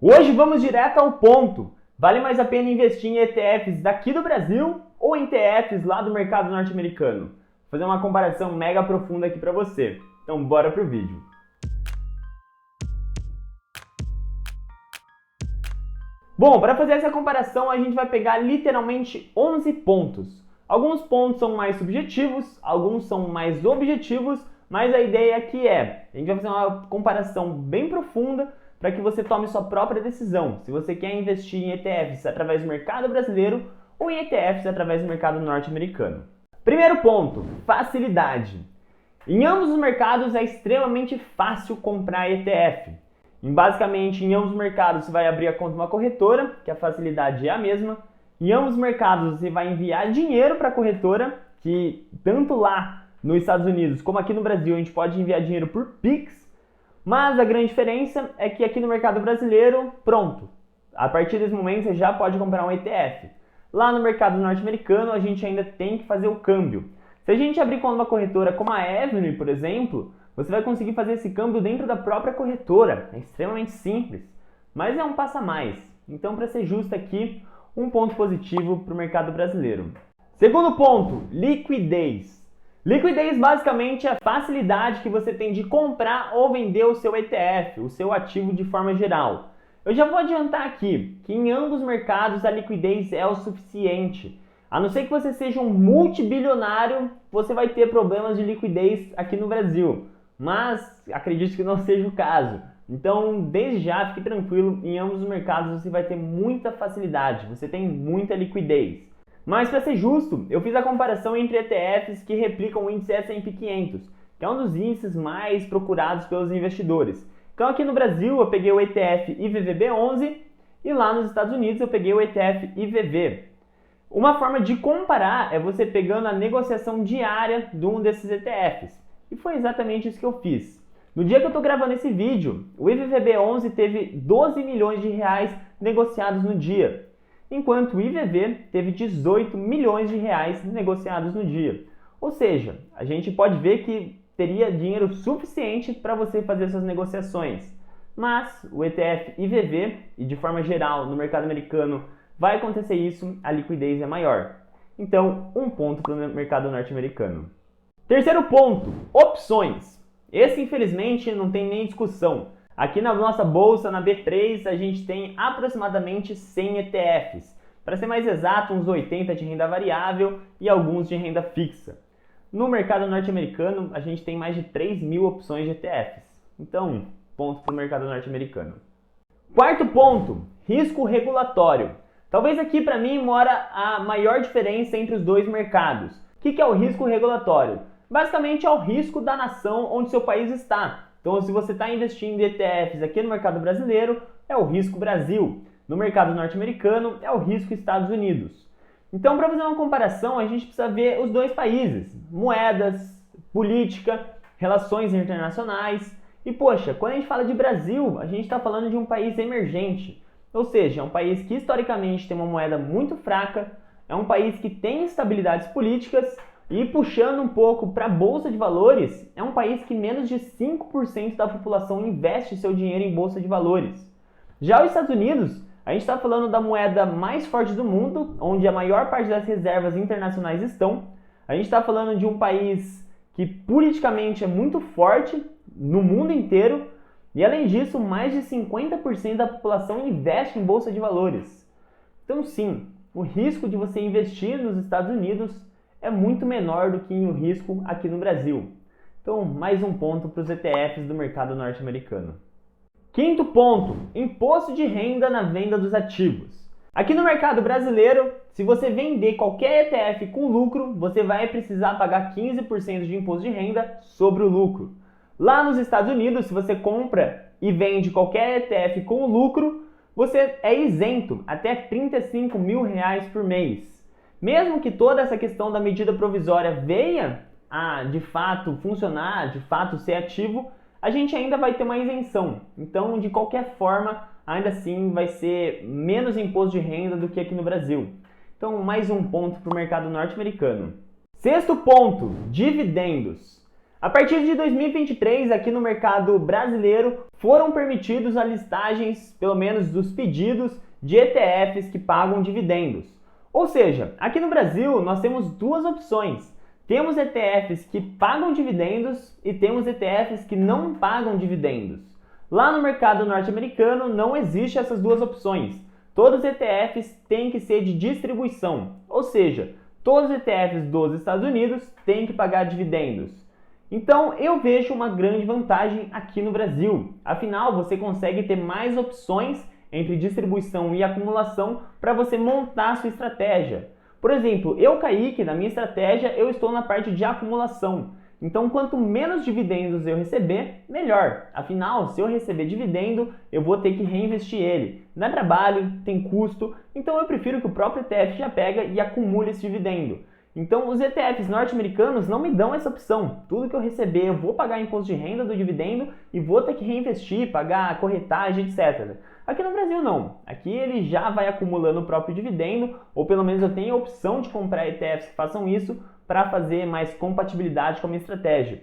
Hoje vamos direto ao ponto. Vale mais a pena investir em ETFs daqui do Brasil ou em ETFs lá do mercado norte-americano? Vou fazer uma comparação mega profunda aqui para você. Então bora pro vídeo. Bom, para fazer essa comparação a gente vai pegar literalmente 11 pontos. Alguns pontos são mais subjetivos, alguns são mais objetivos, mas a ideia aqui é, a gente vai fazer uma comparação bem profunda para que você tome sua própria decisão, se você quer investir em ETFs através do mercado brasileiro ou em ETFs através do mercado norte-americano. Primeiro ponto, facilidade. Em ambos os mercados é extremamente fácil comprar ETF. Basicamente, em ambos os mercados você vai abrir a conta de uma corretora, que a facilidade é a mesma. Em ambos os mercados você vai enviar dinheiro para a corretora, que tanto lá nos Estados Unidos como aqui no Brasil a gente pode enviar dinheiro por Pix. Mas a grande diferença é que aqui no mercado brasileiro, pronto, a partir desse momento você já pode comprar um ETF. Lá no mercado norte-americano a gente ainda tem que fazer o câmbio. Se a gente abrir conta numa corretora como a Avenue, por exemplo, você vai conseguir fazer esse câmbio dentro da própria corretora. É extremamente simples, mas é um passo a mais. Então, para ser justo aqui, um ponto positivo para o mercado brasileiro. Segundo ponto, liquidez. Liquidez basicamente é a facilidade que você tem de comprar ou vender o seu ETF, o seu ativo de forma geral. Eu já vou adiantar aqui que em ambos os mercados a liquidez é o suficiente. A não ser que você seja um multibilionário, você vai ter problemas de liquidez aqui no Brasil. Mas acredito que não seja o caso. Então, desde já, fique tranquilo, em ambos os mercados você vai ter muita facilidade, você tem muita liquidez. Mas para ser justo, eu fiz a comparação entre ETFs que replicam o índice S&P 500, que é um dos índices mais procurados pelos investidores. Então aqui no Brasil eu peguei o ETF IVVB11 e lá nos Estados Unidos eu peguei o ETF IVV. Uma forma de comparar é você pegando a negociação diária de um desses ETFs. E foi exatamente isso que eu fiz. No dia que eu estou gravando esse vídeo, o IVVB11 teve 12 milhões de reais negociados no dia, enquanto o IVV teve 18 milhões de reais negociados no dia. Ou seja, a gente pode ver que teria dinheiro suficiente para você fazer suas negociações. Mas o ETF IVV, e de forma geral no mercado americano vai acontecer isso, a liquidez é maior. Então, um ponto para o mercado norte-americano. Terceiro ponto, opções. Esse, infelizmente, não tem nem discussão. Aqui na nossa bolsa, na B3, a gente tem aproximadamente 100 ETFs. Para ser mais exato, uns 80 de renda variável e alguns de renda fixa. No mercado norte-americano, a gente tem mais de 3 mil opções de ETFs. Então, ponto para o mercado norte-americano. Quarto ponto, risco regulatório. Talvez aqui, para mim, mora a maior diferença entre os dois mercados. O que é o risco regulatório? Basicamente é o risco da nação onde seu país está. Então, se você está investindo em ETFs aqui no mercado brasileiro, é o risco Brasil. No mercado norte-americano, é o risco Estados Unidos. Então, para fazer uma comparação, a gente precisa ver os dois países. Moedas, política, relações internacionais. E, poxa, quando a gente fala de Brasil, a gente está falando de um país emergente. Ou seja, é um país que historicamente tem uma moeda muito fraca, é um país que tem instabilidades políticas e, puxando um pouco para a Bolsa de Valores, é um país que menos de 5% da população investe seu dinheiro em Bolsa de Valores. Já os Estados Unidos, a gente está falando da moeda mais forte do mundo, onde a maior parte das reservas internacionais estão. A gente está falando de um país que politicamente é muito forte no mundo inteiro e, além disso, mais de 50% da população investe em Bolsa de Valores. Então, sim, o risco de você investir nos Estados Unidos é muito menor do que o risco aqui no Brasil. Então, mais um ponto para os ETFs do mercado norte-americano. Quinto ponto, imposto de renda na venda dos ativos. Aqui no mercado brasileiro, se você vender qualquer ETF com lucro, você vai precisar pagar 15% de imposto de renda sobre o lucro. Lá nos Estados Unidos, se você compra e vende qualquer ETF com lucro, você é isento até 35 mil reais por mês. Mesmo que toda essa questão da medida provisória venha a, de fato, funcionar, de fato ser ativo, a gente ainda vai ter uma isenção. Então, de qualquer forma, ainda assim vai ser menos imposto de renda do que aqui no Brasil. Então, mais um ponto para o mercado norte-americano. Sexto ponto, dividendos. A partir de 2023, aqui no mercado brasileiro, foram permitidos as listagens, pelo menos dos pedidos, de ETFs que pagam dividendos. Ou seja, aqui no Brasil nós temos duas opções. Temos ETFs que pagam dividendos e temos ETFs que não pagam dividendos. Lá no mercado norte-americano não existe essas duas opções. Todos os ETFs têm que ser de distribuição, ou seja, todos os ETFs dos Estados Unidos têm que pagar dividendos. Então eu vejo uma grande vantagem aqui no Brasil. Afinal, você consegue ter mais opções entre distribuição e acumulação para você montar a sua estratégia. Por exemplo, eu, Kaique, na minha estratégia, eu estou na parte de acumulação. Então, quanto menos dividendos eu receber, melhor. Afinal, se eu receber dividendo, eu vou ter que reinvestir ele. Dá trabalho, tem custo, então eu prefiro que o próprio ETF já pega e acumule esse dividendo. Então, os ETFs norte-americanos não me dão essa opção. Tudo que eu receber, eu vou pagar imposto de renda do dividendo e vou ter que reinvestir, pagar corretagem, etc. Aqui no Brasil não. Aqui ele já vai acumulando o próprio dividendo, ou pelo menos eu tenho a opção de comprar ETFs que façam isso para fazer mais compatibilidade com a minha estratégia.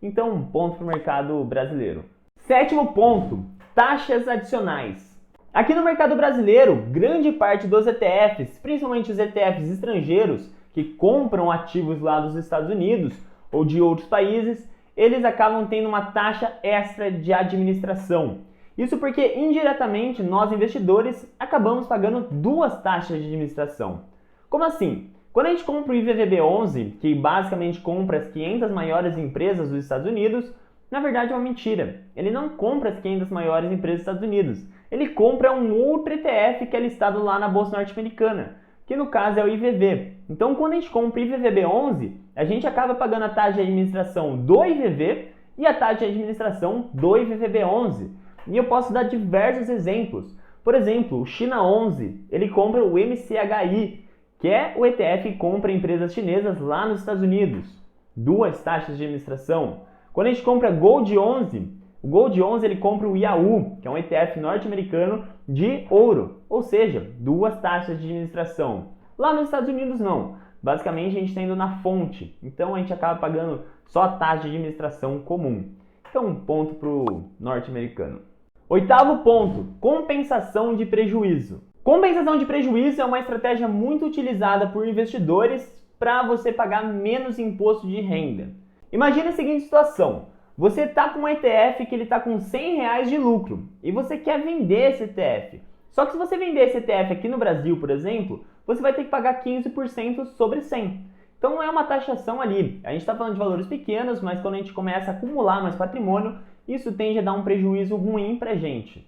Então, ponto para o mercado brasileiro. Sétimo ponto, taxas adicionais. Aqui no mercado brasileiro, grande parte dos ETFs, principalmente os ETFs estrangeiros, que compram ativos lá dos Estados Unidos ou de outros países, eles acabam tendo uma taxa extra de administração. Isso porque, indiretamente, nós investidores acabamos pagando duas taxas de administração. Como assim? Quando a gente compra o IVVB11, que basicamente compra as 500 maiores empresas dos Estados Unidos, na verdade é uma mentira. Ele não compra as 500 maiores empresas dos Estados Unidos. Ele compra um outro ETF que é listado lá na Bolsa Norte-Americana, que no caso é o IVV. Então, quando a gente compra o IVVB11, a gente acaba pagando a taxa de administração do IVV e a taxa de administração do IVVB11. E eu posso dar diversos exemplos. Por exemplo, o China 11, ele compra o MCHI, que é o ETF que compra empresas chinesas lá nos Estados Unidos. Duas taxas de administração. Quando a gente compra Gold 11, o Gold 11 ele compra o IAU, que é um ETF norte-americano de ouro. Ou seja, duas taxas de administração. Lá nos Estados Unidos não. Basicamente a gente está indo na fonte. Então a gente acaba pagando só a taxa de administração comum. Então um ponto para o norte-americano. Oitavo ponto, compensação de prejuízo. Compensação de prejuízo é uma estratégia muito utilizada por investidores para você pagar menos imposto de renda. Imagina a seguinte situação, você está com um ETF que ele está com R$100 de lucro e você quer vender esse ETF. Só que se você vender esse ETF aqui no Brasil, por exemplo, você vai ter que pagar 15% sobre 100. Então não é uma taxação ali. A gente está falando de valores pequenos, mas quando a gente começa a acumular mais patrimônio, isso tende a dar um prejuízo ruim para a gente.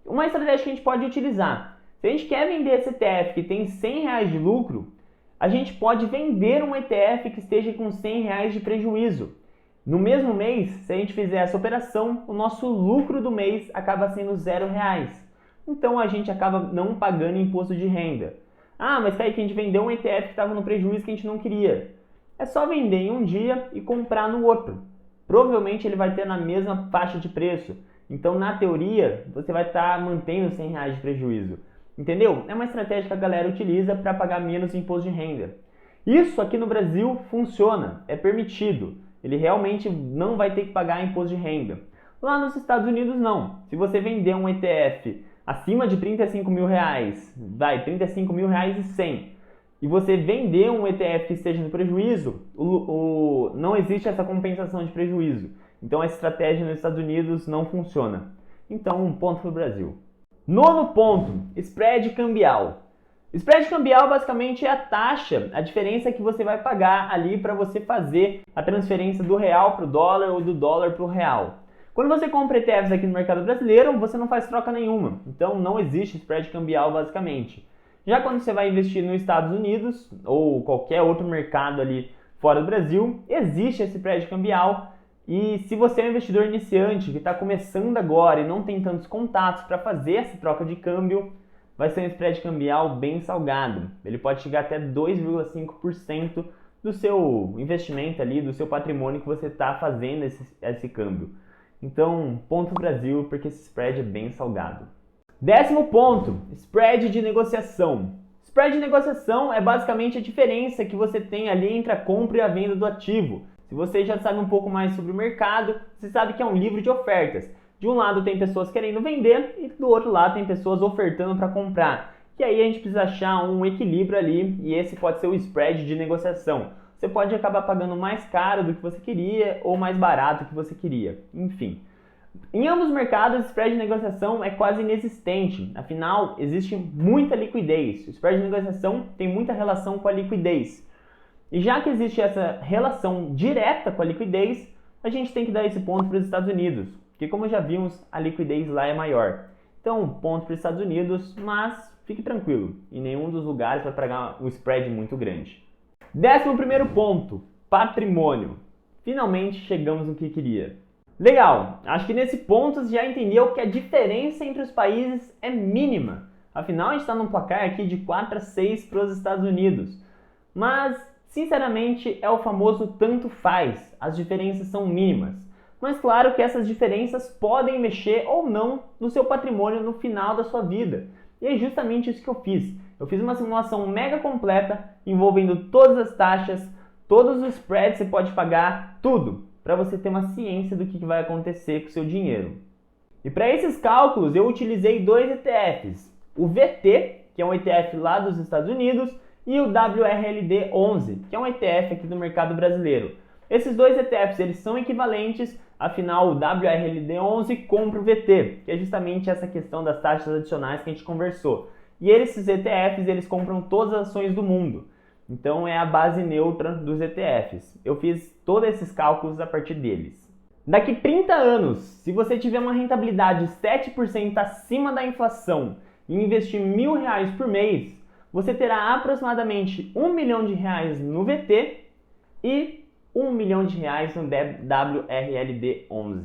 Uma estratégia que a gente pode utilizar. Se a gente quer vender esse ETF que tem R$100 de lucro, a gente pode vender um ETF que esteja com R$100 de prejuízo. No mesmo mês, se a gente fizer essa operação, o nosso lucro do mês acaba sendo R$0. Então a gente acaba não pagando imposto de renda. Ah, mas Kaique, a gente vendeu um ETF que estava no prejuízo que a gente não queria. É só vender em um dia e comprar no outro. Provavelmente ele vai ter na mesma faixa de preço. Então, na teoria, você vai estar mantendo R$100 de prejuízo. Entendeu? É uma estratégia que a galera utiliza para pagar menos imposto de renda. Isso aqui no Brasil funciona, é permitido. Ele realmente não vai ter que pagar imposto de renda. Lá nos Estados Unidos não. Se você vender um ETF acima de R$35 mil, vai, R$35.100, e você vender um ETF que esteja no prejuízo, não existe essa compensação de prejuízo. Então a estratégia nos Estados Unidos não funciona. Então, um ponto para o Brasil. Nono ponto, spread cambial. Spread cambial basicamente é a taxa, a diferença que você vai pagar ali para você fazer a transferência do real para o dólar ou do dólar para o real. Quando você compra ETFs aqui no mercado brasileiro, você não faz troca nenhuma. Então não existe spread cambial basicamente. Já quando você vai investir nos Estados Unidos ou qualquer outro mercado ali fora do Brasil, existe esse spread cambial. E se você é um investidor iniciante que está começando agora e não tem tantos contatos para fazer essa troca de câmbio, vai ser um spread cambial bem salgado. Ele pode chegar até 2,5% do seu investimento ali, do seu patrimônio que você está fazendo esse câmbio. Então, ponto Brasil, porque esse spread é bem salgado. Décimo ponto, spread de negociação. Spread de negociação é basicamente a diferença que você tem ali entre a compra e a venda do ativo. Se você já sabe um pouco mais sobre o mercado, você sabe que é um livro de ofertas. De um lado tem pessoas querendo vender e do outro lado tem pessoas ofertando para comprar. E aí a gente precisa achar um equilíbrio ali e esse pode ser o spread de negociação. Você pode acabar pagando mais caro do que você queria ou mais barato do que você queria. Enfim. Em ambos os mercados, o spread de negociação é quase inexistente. Afinal, existe muita liquidez. O spread de negociação tem muita relação com a liquidez. E já que existe essa relação direta com a liquidez, a gente tem que dar esse ponto para os Estados Unidos, porque como já vimos, a liquidez lá é maior. Então, ponto para os Estados Unidos, mas fique tranquilo, em nenhum dos lugares vai pagar um spread muito grande. 11º ponto, patrimônio. Finalmente chegamos no que queria. Legal, acho que nesse ponto você já entendeu que a diferença entre os países é mínima. Afinal, a gente está num placar aqui de 4-6 para os Estados Unidos. Mas, sinceramente, é o famoso tanto faz, as diferenças são mínimas. Mas claro que essas diferenças podem mexer ou não no seu patrimônio no final da sua vida. E é justamente isso que eu fiz. Eu fiz uma simulação mega completa, envolvendo todas as taxas, todos os spreads que você pode pagar, tudo, para você ter uma ciência do que vai acontecer com o seu dinheiro. E para esses cálculos eu utilizei dois ETFs, o VT, que é um ETF lá dos Estados Unidos, e o WRLD11, que é um ETF aqui do mercado brasileiro. Esses dois ETFs eles são equivalentes, afinal o WRLD11 compra o VT, que é justamente essa questão das taxas adicionais que a gente conversou. E esses ETFs eles compram todas as ações do mundo. Então é a base neutra dos ETFs. Eu fiz todos esses cálculos a partir deles. Daqui 30 anos, se você tiver uma rentabilidade 7% acima da inflação e investir R$1.000 por mês, você terá aproximadamente R$1 milhão no VT e R$1 milhão no WRLD11.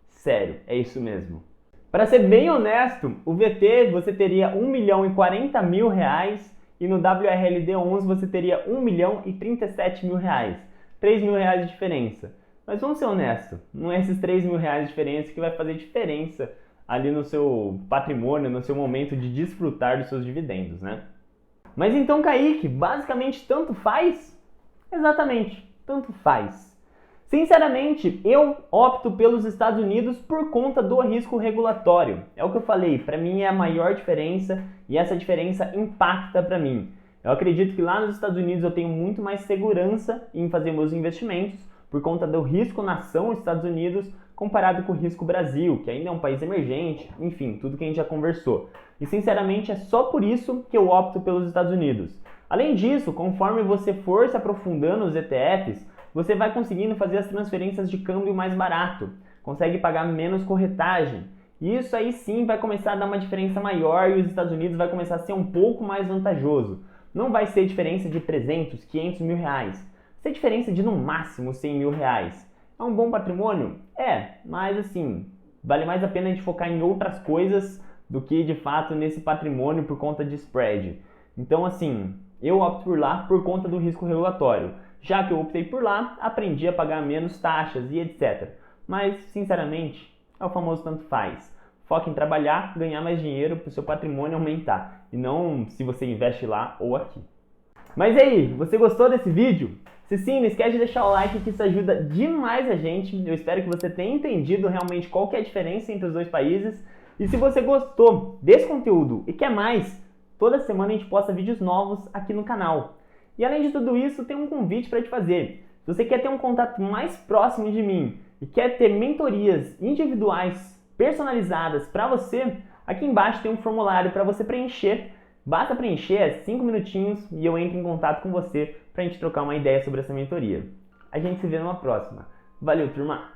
Sério, é isso mesmo. Para ser bem honesto, o VT você teria R$1.040.000 e no WRLD11 você teria R$1.037.000. R$3.000 de diferença. Mas vamos ser honestos, não é esses R$3.000 de diferença que vai fazer diferença ali no seu patrimônio, no seu momento de desfrutar dos seus dividendos, né? Mas então, Kaique, basicamente tanto faz? Exatamente, tanto faz. Sinceramente, eu opto pelos Estados Unidos por conta do risco regulatório. É o que eu falei, para mim é a maior diferença e essa diferença impacta para mim. Eu acredito que lá nos Estados Unidos eu tenho muito mais segurança em fazer meus investimentos por conta do risco nação Estados Unidos comparado com o risco Brasil, que ainda é um país emergente, enfim, tudo que a gente já conversou. E sinceramente é só por isso que eu opto pelos Estados Unidos. Além disso, conforme você for se aprofundando nos ETFs, você vai conseguindo fazer as transferências de câmbio mais barato, consegue pagar menos corretagem. E isso aí sim vai começar a dar uma diferença maior e os Estados Unidos vai começar a ser um pouco mais vantajoso. Não vai ser diferença de 300, 500 mil reais. Vai ser diferença de no máximo 100 mil reais. É um bom patrimônio? É, mas assim, vale mais a pena a gente focar em outras coisas do que de fato nesse patrimônio por conta de spread. Então assim, eu opto por lá por conta do risco regulatório. Já que eu optei por lá, aprendi a pagar menos taxas e etc. Mas, sinceramente, é o famoso tanto faz. Foca em trabalhar, ganhar mais dinheiro para o seu patrimônio aumentar. E não se você investe lá ou aqui. Mas e aí, você gostou desse vídeo? Se sim, não esquece de deixar o like que isso ajuda demais a gente. Eu espero que você tenha entendido realmente qual que é a diferença entre os dois países. E se você gostou desse conteúdo e quer mais, toda semana a gente posta vídeos novos aqui no canal. E além de tudo isso, tem um convite para te fazer. Se você quer ter um contato mais próximo de mim e quer ter mentorias individuais, personalizadas para você, aqui embaixo tem um formulário para você preencher. Basta preencher 5 minutinhos e eu entro em contato com você para a gente trocar uma ideia sobre essa mentoria. A gente se vê numa próxima. Valeu, turma!